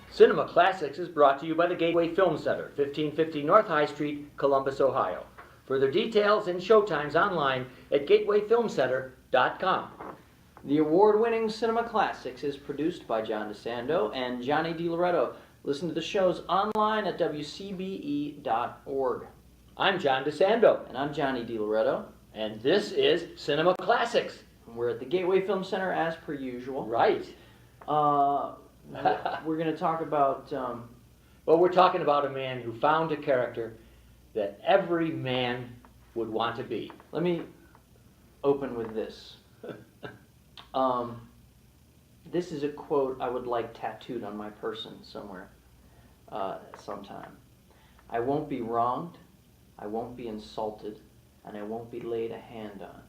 Cinema Classics is brought to you by the Gateway Film Center, 1550 North High Street, Columbus, Ohio. Further details and showtimes online at gatewayfilmcenter.com. The award-winning Cinema Classics is produced by John DeSando and Johnny DiLoretto. Listen to the shows online at wcbe.org. I'm John DeSando. And I'm Johnny DiLoretto. And this is Cinema Classics. We're at the Gateway Film Center as per usual. Right. We're going to talk about... Well, we're talking about a man who found a character that every man would want to be. Let me open with this. This is a quote I would like tattooed on my person somewhere sometime. I won't be wronged, I won't be insulted, and I won't be laid a hand on.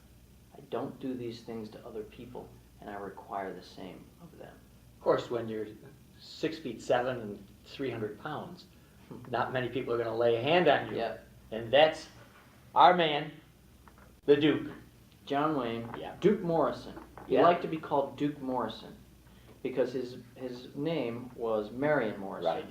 I don't do these things to other people, and I require the same of them. Of course, when you're 6'7" and 300 pounds, not many people are going to lay a hand on you. Yeah. And that's our man, the Duke. John Wayne. Yeah. Duke Morrison. He Yeah. liked to be called Duke Morrison because his name was Marion Morrison. Right.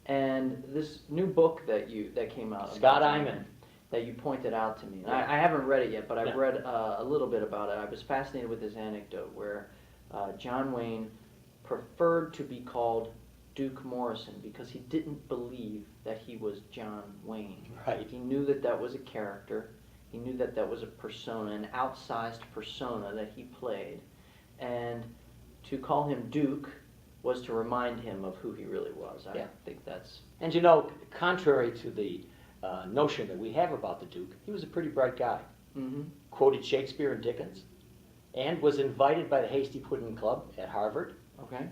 And this new book that came out, Scott Eyman, that you pointed out to me. And Yeah. I haven't read it yet, but I've Yeah. read a little bit about it. I was fascinated with this anecdote where John Wayne preferred to be called Duke Morrison because he didn't believe that he was John Wayne. Right. He knew that that was a character. He knew that that was a persona, an outsized persona that he played. And to call him Duke was to remind him of who he really was. I think that's... And you know, contrary to the notion that we have about the Duke, he was a pretty bright guy. Mm-hmm. Quoted Shakespeare and Dickens, and was invited by the Hasty Pudding Club at Harvard Okay.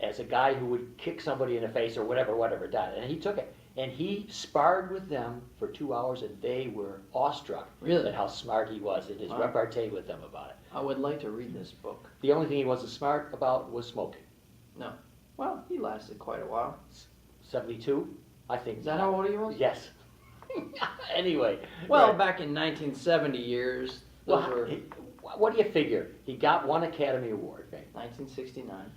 as a guy who would kick somebody in the face or whatever died. And he took it. And he sparred with them for 2 hours, and they were awestruck Really? at how smart he was in his Wow. repartee with them about it. I would like to read this book. The only thing he wasn't smart about was smoking. No. Well, he lasted quite a while. 72, I think. Is that how old he was? Yes. Anyway. Well, right. back in 1970 years, those Well, were what do you figure? He got one Academy Award, right? 1969.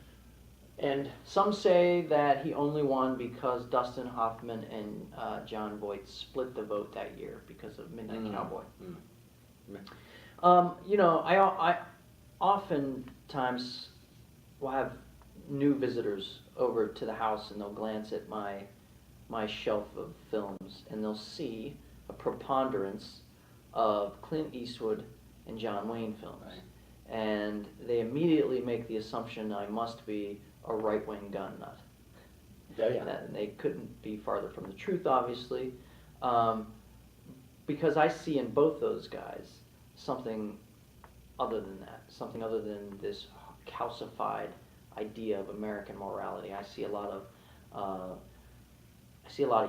And Some say that he only won because Dustin Hoffman and Jon Voight split the vote that year because of Midnight Cowboy. You know, I oftentimes will have new visitors over to the house, and they'll glance at my shelf of films, and they'll see a preponderance of Clint Eastwood and John Wayne films. Right. And they immediately make the assumption I must be a right-wing gun nut. And they couldn't be farther from the truth, obviously, because I see in both those guys something other than that, something other than this calcified idea of American morality. I see a lot of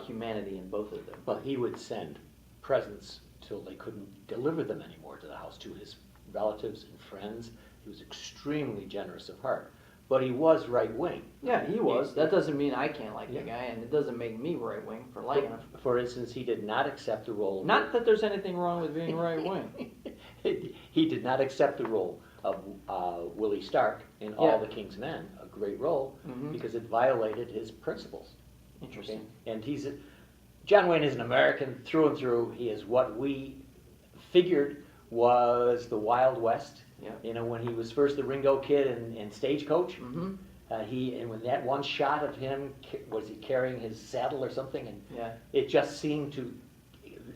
humanity in both of them. Well, he would send presents till they couldn't deliver them anymore to the house, to his relatives and friends. He was extremely generous of heart. But he was right-wing. Yeah, he was. That doesn't mean I can't like the guy, and it doesn't make me right-wing for liking him. For instance, he did not accept the role... Not that there's anything wrong with being right-wing. He did not accept the role of Willie Stark in All the King's Men, a great role, because it violated his principles. Interesting. Okay? And John Wayne is an American through and through. He is what we figured was the Wild West. Yeah. You know, when he was first the Ringo Kid in Stagecoach, Mm-hmm. and when that one shot of him, was he carrying his saddle or something? And Yeah. it just seemed to,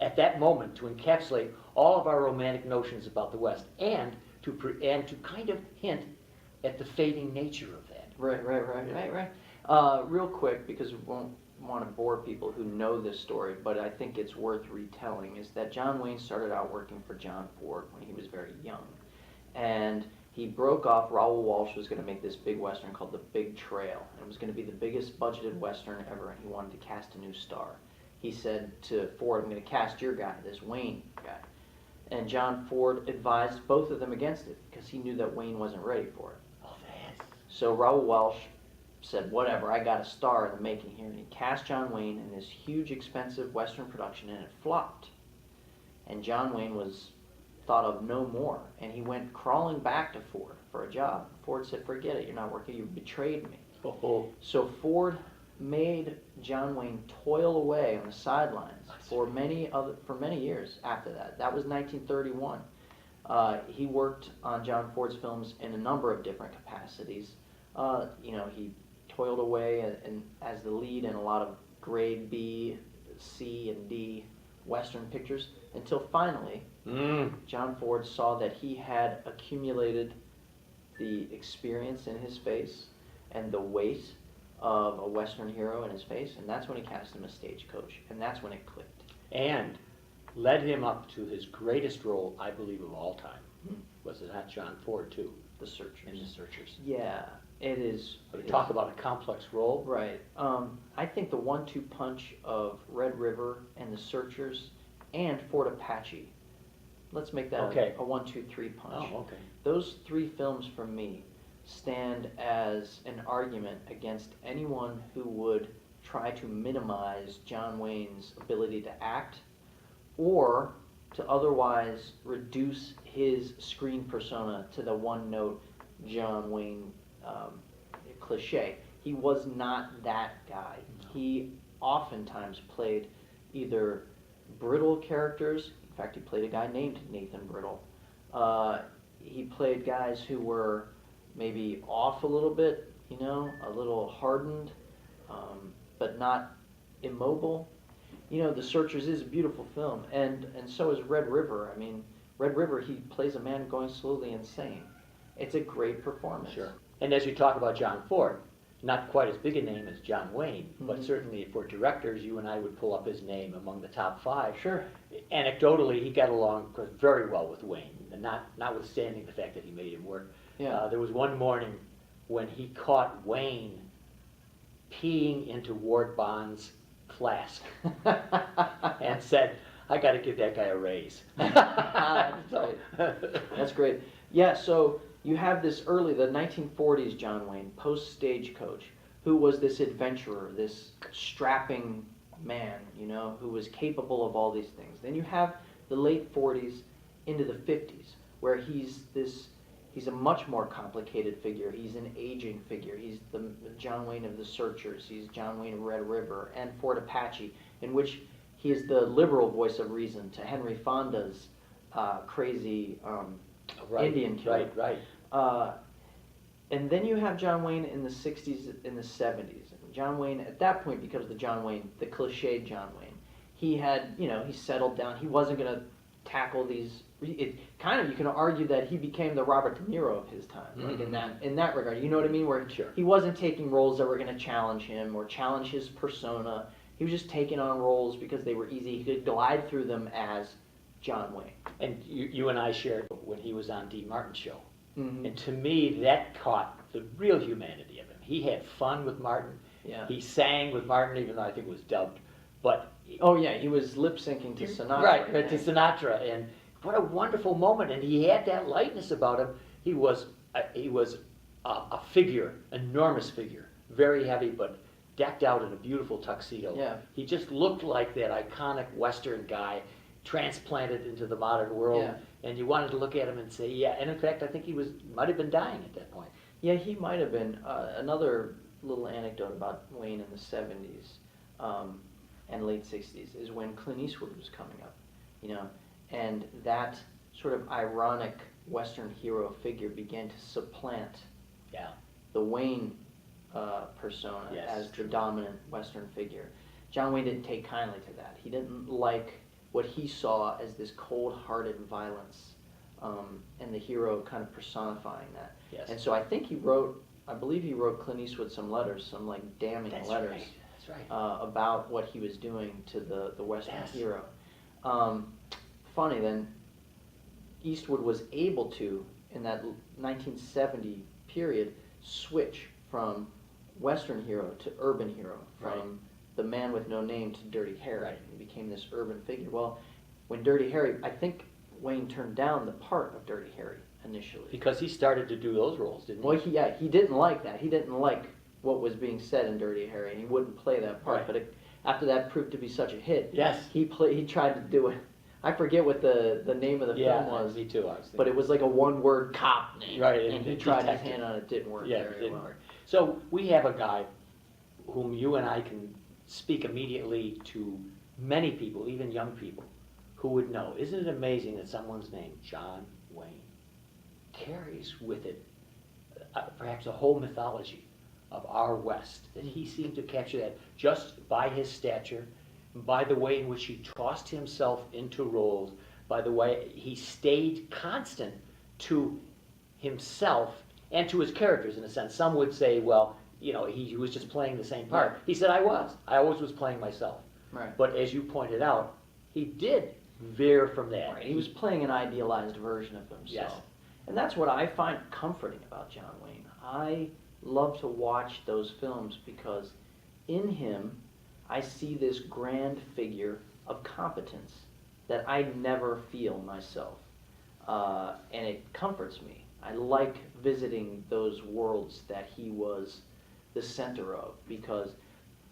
at that moment, to encapsulate all of our romantic notions about the West, and to kind of hint at the fading nature of that. Right. Real quick, because we won't want to bore people who know this story, but I think it's worth retelling, is that John Wayne started out working for John Ford when he was very young. And he broke off. Raoul Walsh was going to make this big Western called The Big Trail. And it was going to be the biggest budgeted Western ever, and he wanted to cast a new star. He said to Ford, I'm going to cast your guy, this Wayne guy. And John Ford advised both of them against it because he knew that Wayne wasn't ready for it. Oh, yes. So Raoul Walsh said, whatever, I got a star in the making here. And he cast John Wayne in this huge, expensive Western production, and it flopped. And John Wayne was thought of no more, and he went crawling back to Ford for a job. Ford said, "Forget it, you're not working, you betrayed me." Oh, So Ford made John Wayne toil away on the sidelines for many years after that. That was 1931. He worked on John Ford's films in a number of different capacities. He toiled away as the lead in a lot of grade B, C, and D Western pictures until finally John Ford saw that he had accumulated the experience in his face and the weight of a Western hero in his face, and that's when he cast him as Stagecoach, and that's when it clicked. and led him up to his greatest role, I believe, of all time. Was it not John Ford, too, The Searchers. in The Searchers? Yeah, it is. We talk about a complex role. Right. I think the 1-2 punch of Red River and The Searchers and Fort Apache. Let's make that Okay. a 1-2-3 punch. Oh, okay. Those three films for me stand as an argument against anyone who would try to minimize John Wayne's ability to act or to otherwise reduce his screen persona to the one-note John Wayne cliche. He was not that guy. He oftentimes played either brittle characters. In fact, he played a guy named Nathan Brittle. He played guys who were maybe off a little bit, a little hardened, but not immobile. The Searchers is a beautiful film, and so is Red River. I mean, Red River, he plays a man going slowly insane. It's a great performance. Sure. And as you talk about John Ford, not quite as big a name as John Wayne, but Mhm. certainly for directors, you and I would pull up his name among the top 5. Sure. Anecdotally, he got along very well with Wayne, and notwithstanding the fact that he made him work. Yeah. There was one morning when he caught Wayne peeing into Ward Bond's flask and said, "I got to give that guy a raise." That's right. That's great. Yeah, so you have the 1940s John Wayne, post-Stagecoach, who was this adventurer, this strapping man, who was capable of all these things. Then you have the late 40s into the 50s, where he's a much more complicated figure. He's an aging figure. He's the John Wayne of The Searchers. He's John Wayne of Red River and Fort Apache, in which he is the liberal voice of reason to Henry Fonda's crazy Right, Indian killer. Right. And then you have John Wayne in the 60s and the 70s. John Wayne, at that point, becomes the cliched John Wayne. He had, he settled down. He wasn't going to tackle these. You can argue that he became the Robert De Niro of his time, like in that regard. You know what I mean? Where Sure. he wasn't taking roles that were going to challenge him or challenge his persona. He was just taking on roles because they were easy. He could glide through them as John Wayne. And you and I shared when he was on Dean Martin's show. Mm-hmm. And to me, that caught the real humanity of him. He had fun with Martin. Yeah. He sang with Martin, even though I think it was dubbed. But Oh yeah, he was lip syncing to Sinatra. Right, to Sinatra, and what a wonderful moment. And he had that lightness about him. He was a figure, enormous figure, very heavy, but decked out in a beautiful tuxedo. Yeah. He just looked like that iconic Western guy transplanted into the modern world. Yeah. And you wanted to look at him and say, yeah. And in fact, I think he might have been dying at that point. Yeah, he might have been. Another little anecdote about Wayne in the 70s and late 60s is when Clint Eastwood was coming up, and that sort of ironic Western hero figure began to supplant Yeah. the Wayne persona Yes, as true. the dominant Western figure. John Wayne didn't take kindly to that. He didn't like what he saw as this cold-hearted violence, and the hero kind of personifying that. Yes. And so I believe he wrote Clint Eastwood some letters, some like damning That's letters right. That's right. about what he was doing to the Western Yes. hero. Funny then, Eastwood was able to, in that 1970 period, switch from Western hero to urban hero, from Right. the man with no name to Dirty Harry. Right. He became this urban figure. Well, when Dirty Harry, I think Wayne turned down the part of Dirty Harry initially. Because he started to do those roles, didn't he? Well, he didn't like that. He didn't like what was being said in Dirty Harry, and he wouldn't play that part. Right. But after that proved to be such a hit, Yes. he tried to do I forget what the name of the Yeah, film was, me too, I was thinking. but it was like a one-word cop name. Right, And he and tried his detective. hand on it, didn't work Yeah, it very didn't well. work. So we have a guy whom you and I can speak immediately to many people, even young people, who would know. Isn't it amazing that someone's name, John Wayne, carries with it perhaps a whole mythology of our West, that he seemed to capture that just by his stature, by the way in which he tossed himself into roles, by the way he stayed constant to himself and to his characters in a sense. Some would say, well, you know, he was just playing the same part. Right. He said, I always was playing myself. Right. But as you pointed out, he did veer from that. Right. He was playing an idealized version of himself. Yes. And that's what I find comforting about John Wayne. I love to watch those films because in him I see this grand figure of competence that I never feel myself. And it comforts me. I like visiting those worlds that he was the center of because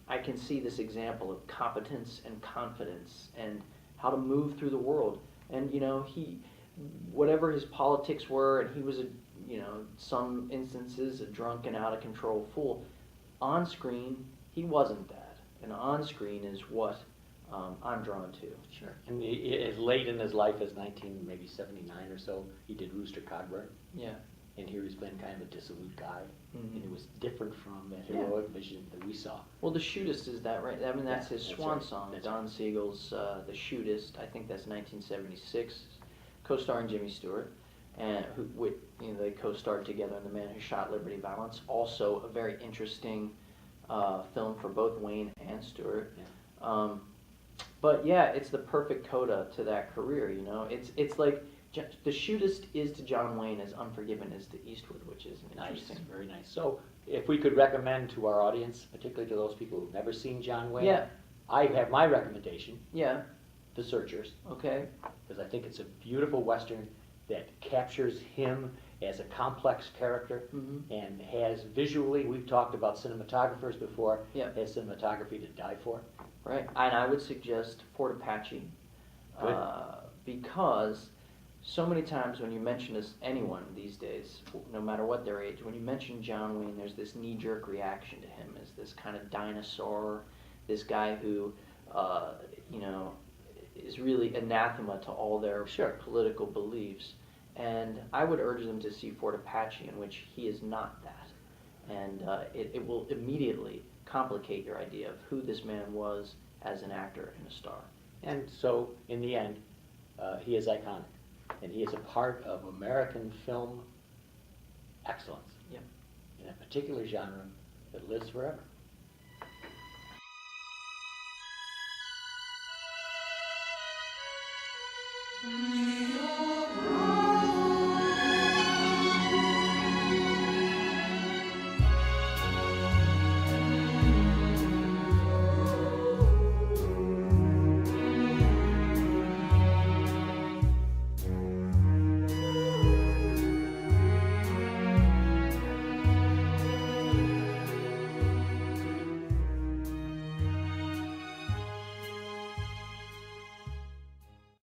I can see this example of competence and confidence and how to move through the world. And, you know, whatever his politics were, and he was some instances, a drunk and out of control fool. On screen, he wasn't that. And on screen is what I'm drawn to. Sure. And as late in his life as 1979 or so, he did Rooster Cogburn. Yeah. And here he's playing kind of a dissolute guy. Mhm. And it was different from that Yeah. heroic vision that we saw. Well, The Shootist is that, right? I mean, that's Yeah, his that's swan right. song. That's Don Siegel's The Shootist. I think that's 1976, co-starring Jimmy Stewart, and they co-starred together in The Man Who Shot Liberty Valance. Also, a very interesting film for both Wayne and Stewart. Yeah. But yeah, it's the perfect coda to that career. You know, it's like The Shootist is to John Wayne as Unforgiven is to Eastwood, which is Nice, interesting. very nice. So if we could recommend to our audience, particularly to those people who've never seen John Wayne, Yeah. I have my recommendation, Yeah. The Searchers, Okay. because I think it's a beautiful Western that captures him as a complex character Mhm. and has visually, we've talked about cinematographers before, Yeah. has cinematography to die for. Right, and I would suggest Fort Apache, Good. because so many times when you mention this, anyone these days, no matter what their age, when you mention John Wayne, there's this knee-jerk reaction to him as this kind of dinosaur, this guy who, is really anathema to all their Sure. political beliefs. And I would urge them to see Fort Apache, in which he is not that. And it will immediately complicate your idea of who this man was as an actor and a star. And so, in the end, he is iconic. And he is a part of American film excellence. Yep. In a particular genre that lives forever. We